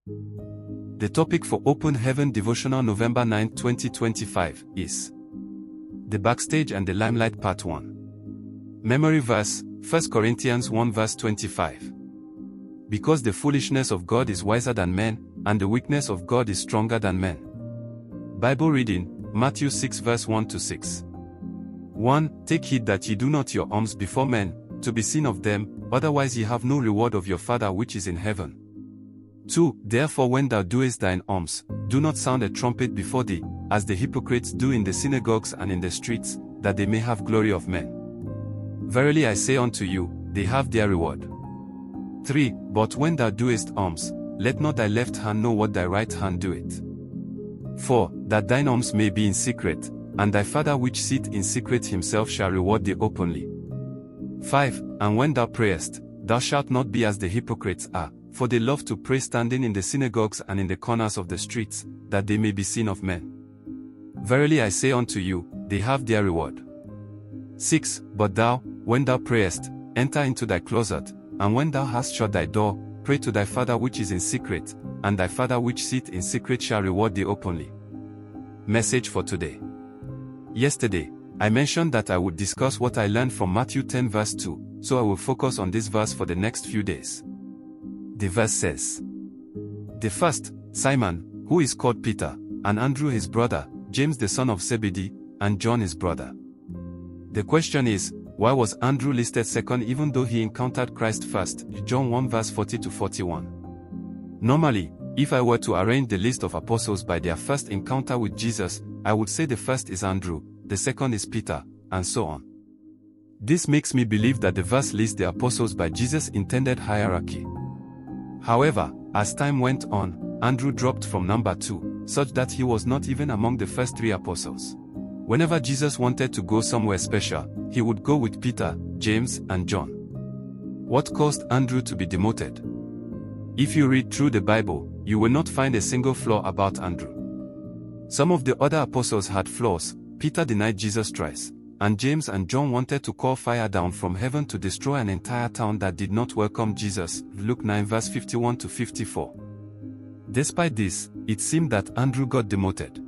The topic for Open Heaven Devotional November 9, 2025 is the Backstage and the Limelight Part 1. Memory verse, 1 Corinthians 1 verse 25. Because the foolishness of God is wiser than men, and the weakness of God is stronger than men. Bible reading, Matthew 6 verse 1 to 6. 1. Take heed that ye do not your alms before men, to be seen of them, otherwise ye have no reward of your Father which is in heaven. 2. Therefore when thou doest thine alms, do not sound a trumpet before thee, as the hypocrites do in the synagogues and in the streets, that they may have glory of men. Verily I say unto you, they have their reward. 3. But when thou doest alms, let not thy left hand know what thy right hand doeth. 4. That thine alms may be in secret, and thy Father which sitteth in secret himself shall reward thee openly. 5. And when thou prayest, thou shalt not be as the hypocrites are, for they love to pray standing in the synagogues and in the corners of the streets, that they may be seen of men. Verily I say unto you, they have their reward. 6. But thou, when thou prayest, enter into thy closet, and when thou hast shut thy door, pray to thy Father which is in secret, and thy Father which sitteth in secret shall reward thee openly. Message for today. Yesterday, I mentioned that I would discuss what I learned from Matthew 10 verse 2, so I will focus on this verse for the next few days. The verse says, the first, Simon, who is called Peter, and Andrew his brother, James the son of Zebedee, and John his brother. The question is, why was Andrew listed second even though he encountered Christ first? John 1 verse 40 to 41. Normally, if I were to arrange the list of apostles by their first encounter with Jesus, I would say the first is Andrew, the second is Peter, and so on. This makes me believe that the verse lists the apostles by Jesus' intended hierarchy. However, as time went on, Andrew dropped from number 2, such that he was not even among the first 3 apostles. Whenever Jesus wanted to go somewhere special, he would go with Peter, James, and John. What caused Andrew to be demoted? If you read through the Bible, you will not find a single flaw about Andrew. Some of the other apostles had flaws. Peter denied Jesus twice, and James and John wanted to call fire down from heaven to destroy an entire town that did not welcome Jesus. Luke 9 verse 51 to 54. Despite this, it seemed that Andrew got demoted.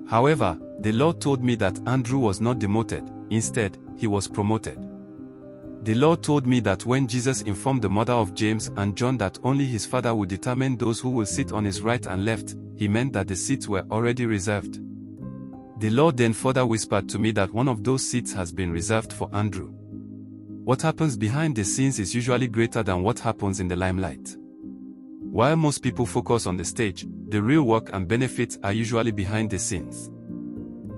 However, the Lord told me that Andrew was not demoted, instead, he was promoted. The Lord told me that when Jesus informed the mother of James and John that only his Father would determine those who will sit on his right and left, he meant that the seats were already reserved. The Lord then further whispered to me that one of those seats has been reserved for Andrew. What happens behind the scenes is usually greater than what happens in the limelight. While most people focus on the stage, the real work and benefits are usually behind the scenes.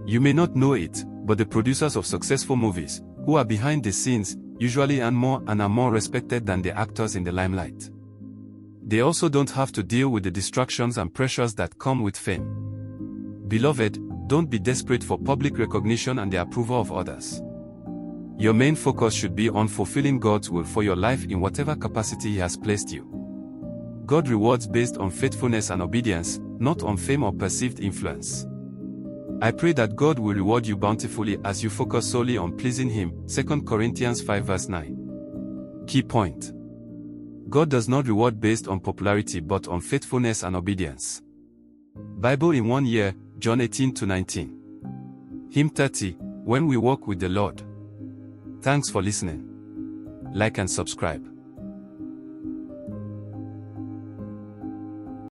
You may not know it, but the producers of successful movies, who are behind the scenes, usually earn more and are more respected than the actors in the limelight. They also don't have to deal with the distractions and pressures that come with fame. Beloved, don't be desperate for public recognition and the approval of others. Your main focus should be on fulfilling God's will for your life in whatever capacity He has placed you. God rewards based on faithfulness and obedience, not on fame or perceived influence. I pray that God will reward you bountifully as you focus solely on pleasing Him. 2 Corinthians 5 verse 9. Key point. God does not reward based on popularity but on faithfulness and obedience. Bible in 1 year, John 18 to 19. Hymn 30, When We Walk with the Lord. Thanks for listening. Like and subscribe.